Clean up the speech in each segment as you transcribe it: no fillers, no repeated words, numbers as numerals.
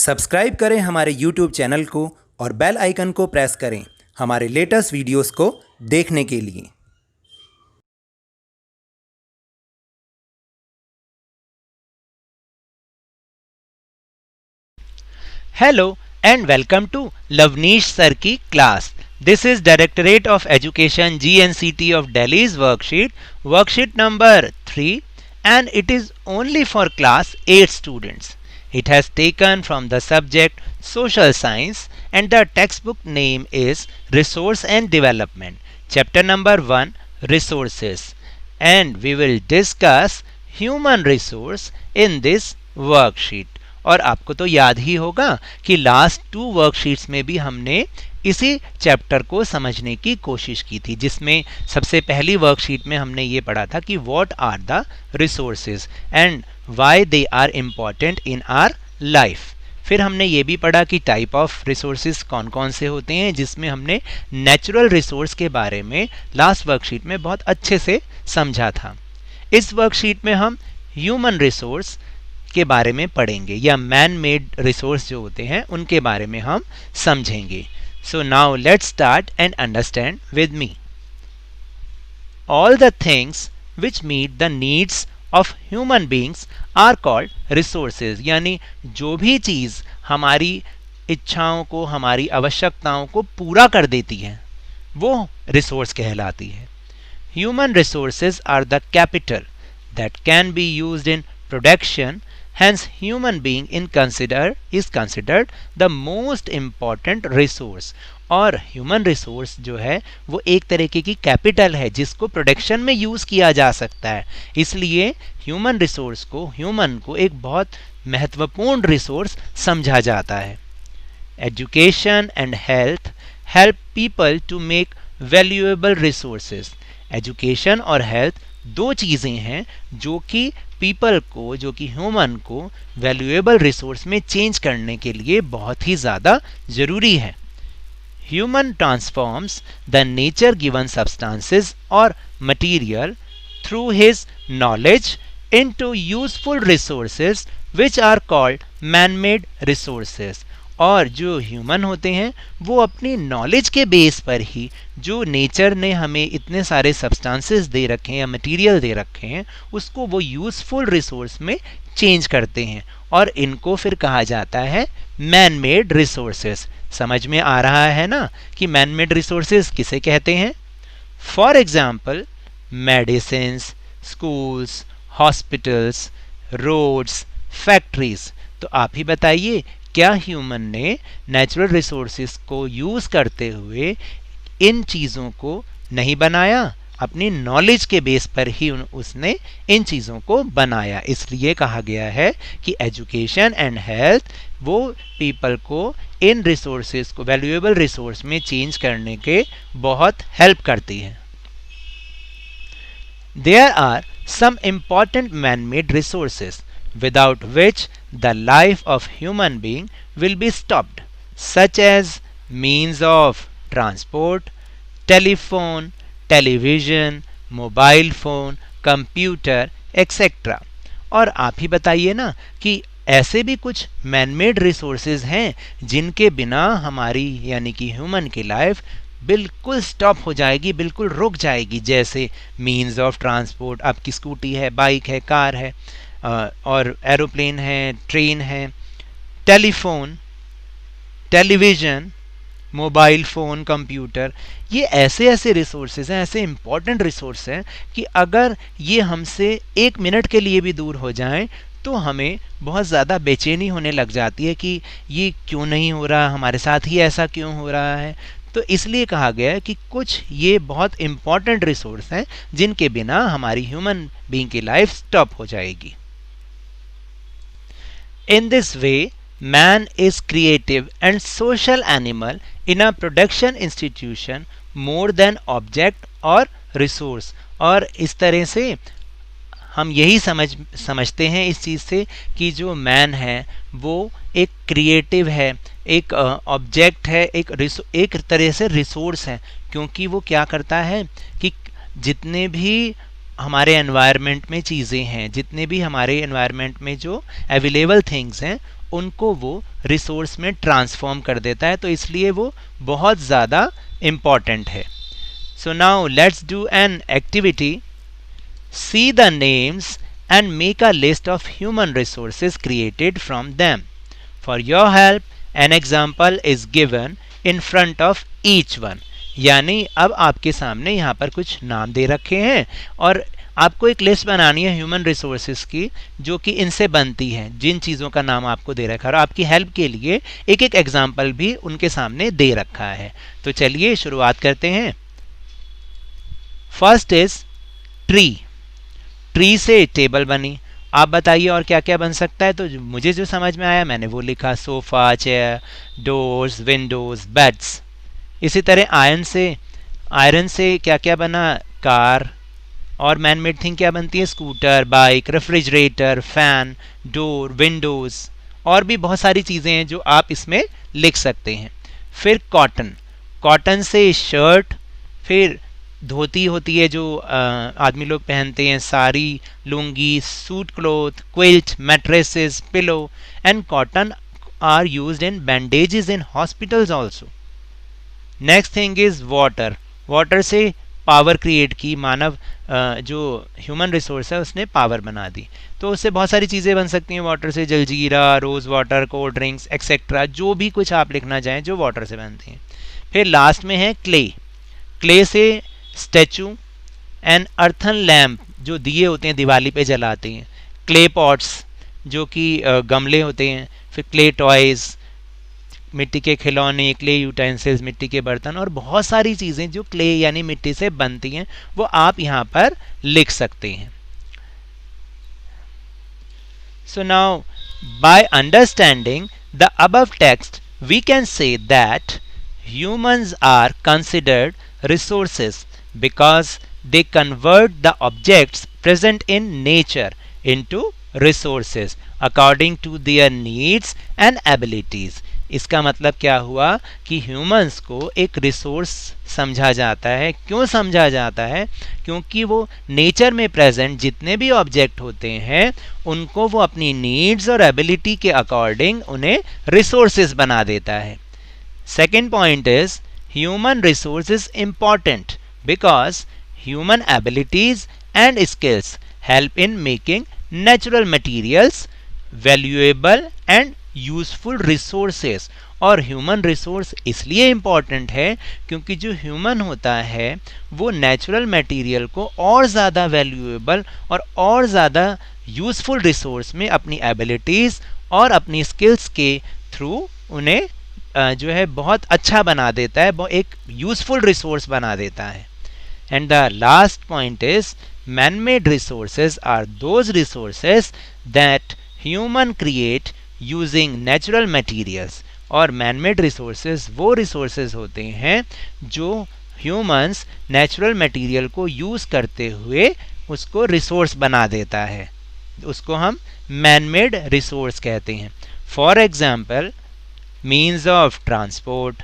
Subscribe करें हमारे YouTube channel को और बेल आइकन को प्रेस करें हमारे लेटेस्ट वीडियोस को देखने के लिए। Hello and welcome to Lavneesh Sir की class. This is Directorate of Education GNCT of Delhi's worksheet number 3, and it is only for class 8 students. It has taken from the subject Social Science and the textbook name is Resource and Development. Chapter number 1, Resources, and we will discuss human resource in this worksheet. और आपको तो याद ही होगा कि last 2 worksheets में भी हमने इसी चैप्टर को समझने की कोशिश की थी, जिसमें सबसे पहली वर्कशीट में हमने ये पढ़ा था कि what are the resources and why they are important in our life. फिर हमने ये भी पढ़ा कि टाइप ऑफ रिसोर्सेज कौन कौन से होते हैं, जिसमें हमने नेचुरल रिसोर्स के बारे में लास्ट वर्कशीट में बहुत अच्छे से समझा था। इस वर्कशीट में हम ह्यूमन रिसोर्स के बारे में पढ़ेंगे या मैन मेड रिसोर्स जो होते हैं उनके बारे में हम समझेंगे। So now let's start and understand with me. All the things which meet the needs of human beings are called resources, यानी जो भी चीज हमारी इच्छाओं को, हमारी आवश्यकताओं को पूरा कर देती है वो रिसोर्स कहलाती है। Human resources are the capital that can be used in production. Hence, human being is considered the most important resource. और human resource जो है वो एक तरीके की कैपिटल है जिसको प्रोडक्शन में यूज किया जा सकता है, इसलिए human resource को, human को एक बहुत महत्वपूर्ण रिसोर्स समझा जाता है। Education and health help people to make valuable resources. Education और health दो चीजें हैं जो कि पीपल को, जो कि ह्यूमन को वैल्यूएबल रिसोर्स में चेंज करने के लिए बहुत ही ज्यादा जरूरी है। Human transforms the nature given substances और material through his knowledge into useful resources which are called man made resources. और जो ह्यूमन होते हैं वो अपनी नॉलेज के बेस पर ही जो नेचर ने हमें इतने सारे सब्सटेंसेस दे रखे हैं या मटेरियल दे रखे हैं उसको वो यूजफुल रिसोर्स में चेंज करते हैं, और इनको फिर कहा जाता है मैन मेड रिसोर्सेज। समझ में आ रहा है ना कि मैन मेड रिसोर्सेज किसे कहते हैं? For example medicines, schools, hospitals, roads, factories. तो आप ही बताइए, क्या ह्यूमन ने नेचुरल रिसोर्सेज को यूज करते हुए इन चीजों को नहीं बनाया? अपनी नॉलेज के बेस पर ही उसने इन चीजों को बनाया। इसलिए कहा गया है कि एजुकेशन एंड हेल्थ वो पीपल को इन रिसोर्सेज को वैल्यूएबल रिसोर्स में चेंज करने के बहुत हेल्प करती है। There are some important man made resources without which the life of human being will be stopped, such as means of transport, telephone, television, mobile phone, computer, etc. और आप ही बताइए ना कि ऐसे भी कुछ मैन मेड रिसोर्सेज हैं जिनके बिना हमारी यानी कि ह्यूमन की लाइफ बिल्कुल स्टॉप हो जाएगी, बिल्कुल रुक जाएगी। जैसे मीन्स ऑफ ट्रांसपोर्ट, आपकी स्कूटी है, बाइक है, कार है, और एरोप्लेन है, ट्रेन है, telephone, television, mobile phone, computer, ये ऐसे ऐसे रिसोर्सेज हैं, ऐसे इम्पॉर्टेंट रिसोर्स हैं कि अगर ये हमसे 1 मिनट के लिए भी दूर हो जाएं तो हमें बहुत ज़्यादा बेचैनी होने लग जाती है कि ये क्यों नहीं हो रहा, हमारे साथ ही ऐसा क्यों हो रहा है। तो इसलिए कहा गया है कि कुछ ये बहुत इम्पॉर्टेंट रिसोर्स हैं जिनके बिना हमारी ह्यूमन बीइंग की लाइफ स्टॉप हो जाएगी। In this way, man is creative and social animal in a production institution more than object or resource. और इस तरह से हम यही समझते हैं इस चीज़ से कि जो मैन है वो एक क्रिएटिव है, एक ऑब्जेक्ट है, एक तरह से रिसोर्स है, क्योंकि वो क्या करता है कि जितने भी हमारे एनवायरनमेंट में चीज़ें हैं, जितने भी हमारे एनवायरनमेंट में जो अवेलेबल थिंग्स हैं उनको वो रिसोर्स में ट्रांसफॉर्म कर देता है, तो इसलिए वो बहुत ज़्यादा इम्पॉर्टेंट है. सो now let's do an activity. See the names and make a list of human resources created from them. For your help, an example is given in front of each one. यानी अब आपके सामने यहाँ पर कुछ नाम दे रखे हैं और आपको एक लिस्ट बनानी है ह्यूमन रिसोर्सेज की जो कि इनसे बनती है, जिन चीज़ों का नाम आपको दे रखा है, और आपकी हेल्प के लिए एक एक एग्जाम्पल भी उनके सामने दे रखा है. तो चलिए शुरुआत करते हैं. First is tree. ट्री से टेबल बनी. आप बताइए और क्या क्या बन सकता है. तो मुझे जो समझ में आया मैंने वो लिखा. Sofa, chair, doors, Windows, beds. इसी तरह आयरन से क्या क्या बना. कार. और मैन मेड थिंग क्या बनती है. Scooter, bike, refrigerator, fan, door, Windows. और भी बहुत सारी चीज़ें हैं जो आप इसमें लिख सकते हैं. फिर कॉटन. कॉटन से शर्ट. फिर धोती होती है जो आदमी लोग पहनते हैं. Sari, lungi, suit cloth, quilt, mattresses, pillow. And cotton are used in bandages in hospitals also. Next thing is water. Water से पावर क्रिएट की. मानव जो ह्यूमन रिसोर्स है उसने पावर बना दी, तो उससे बहुत सारी चीज़ें बन सकती हैं वाटर से. जलजीरा, rose water, cold drinks etcetera, जो भी कुछ आप लिखना चाहें जो वाटर से बनती हैं. फिर लास्ट में है क्ले. क्ले से स्टैचू एंड अर्थन लैम्प जो दिए होते हैं दिवाली पे जलाते हैं. क्ले पॉट्स जो कि गमले होते हैं. फिर क्ले टॉयज़, मिट्टी के खिलौने, क्ले यूटेंसिल्स, मिट्टी के बर्तन, और बहुत सारी चीज़ें जो क्ले यानी मिट्टी से बनती हैं वो आप यहाँ पर लिख सकते हैं. So now by understanding the above text we can say that humans are considered resources because they convert the objects present in nature into resources according to their needs and abilities. इसका मतलब क्या हुआ कि humans को एक resource समझा जाता है. क्यों समझा जाता है? क्योंकि वो नेचर में प्रेजेंट जितने भी ऑब्जेक्ट होते हैं उनको वो अपनी नीड्स और एबिलिटी के अकॉर्डिंग उन्हें रिसोर्सेज बना देता है. Second point is human resource is important because human abilities and skills help in making natural materials valuable and useful resources. और ह्यूमन रिसोर्स इसलिए इम्पॉर्टेंट है क्योंकि जो ह्यूमन होता है वो नेचुरल मटेरियल को और ज़्यादा वैल्यूएबल और ज़्यादा यूज़फुल रिसोर्स में अपनी एबिलिटीज़ और अपनी स्किल्स के थ्रू उन्हें जो है बहुत अच्छा बना देता है, वो एक यूज़फुल रिसोर्स बना देता है. And the last point is man made resources are those resources that human create using natural materials. और मैन मेड रिसोर्सेज वो रिसोर्सेज होते हैं जो ह्यूमंस नेचुरल मटीरियल को यूज़ करते हुए उसको रिसोर्स बना देता है. उसको हम मैन मेड रिसोर्स कहते हैं. For example means of transport,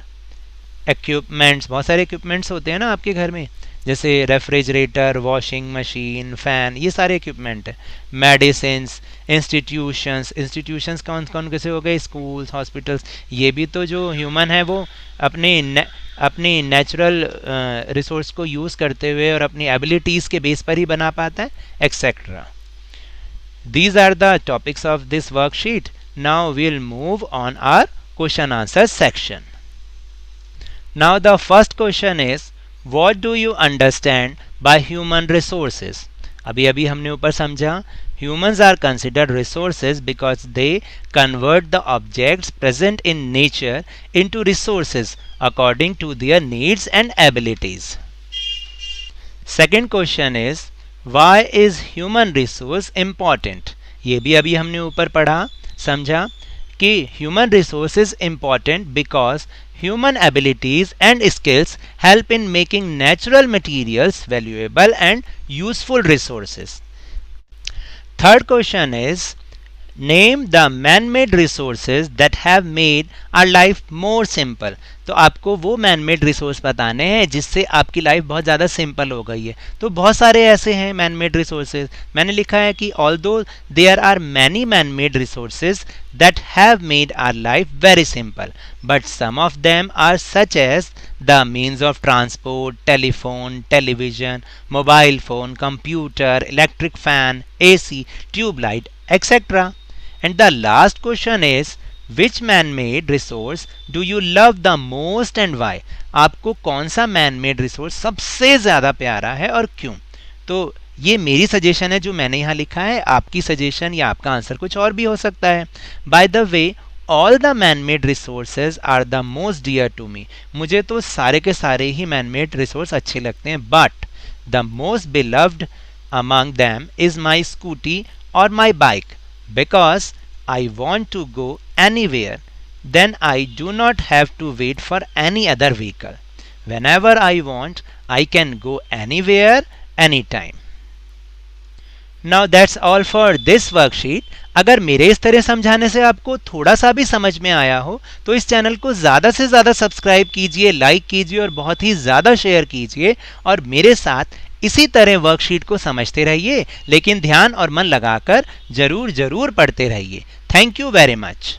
equipments. बहुत सारे इक्विपमेंट्स होते हैं ना आपके घर में, जैसे रेफ्रिजरेटर, वॉशिंग मशीन, फ़ैन, ये सारे इक्विपमेंट हैं. मेडिसिन्स, इंस्टीट्यूशंस कौन कौन कैसे हो गए. Schools, hospitals. ये भी तो जो ह्यूमन है वो अपनी नेचुरल रिसोर्स को यूज़ करते हुए और अपनी एबिलिटीज़ के बेस पर ही बना पाता है, etcetera. These are the topics of this worksheet. Now we will move on our question answer section. Now the first question is what do you understand by human resources? अभी हमने ऊपर समझा humans are considered resources because they convert the objects present in nature into resources according to their needs and abilities. Second question is why is human resource important? ये भी अभी हमने ऊपर पढ़ा समझा कि human resource is important because human abilities and skills help in making natural materials valuable and useful resources. Third question is name the man made resources that have made our life more simple. तो आपको वो man made resource बताने हैं जिससे आपकी life बहुत ज़्यादा simple हो गई है। तो बहुत सारे ऐसे हैं मैन मेड रिसोर्सेज। मैंने लिखा है कि although there are many man made resources that have made our life very simple, but some of them are such as the means of transport, telephone, television, mobile phone, computer, electric fan, AC, tube light, etc. And the last question is, which man-made resource do you love the most and why? आपको कौन सा man-made resource सबसे ज़्यादा प्यारा है और क्यों? तो ये मेरी सजेशन है जो मैंने यहाँ लिखा है। आपकी सजेशन या आपका आंसर कुछ और भी हो सकता है। By the way, all the man made resources are the most dear to me. मुझे तो सारे के सारे ही मैन मेड रिसोर्स अच्छे लगते हैं, but the most beloved among them is my scooty और my bike, because I want to go anywhere, then I do not have to wait for any other vehicle. Whenever I want I can go anywhere any time. Now that's all for this worksheet. अगर मेरे इस तरह समझाने से आपको थोड़ा सा भी समझ में आया हो तो इस चैनल को ज़्यादा से ज़्यादा सब्सक्राइब कीजिए, लाइक कीजिए और बहुत ही ज़्यादा शेयर कीजिए और मेरे साथ इसी तरह वर्कशीट को समझते रहिए, लेकिन ध्यान और मन लगाकर जरूर पढ़ते रहिए। Thank you very much.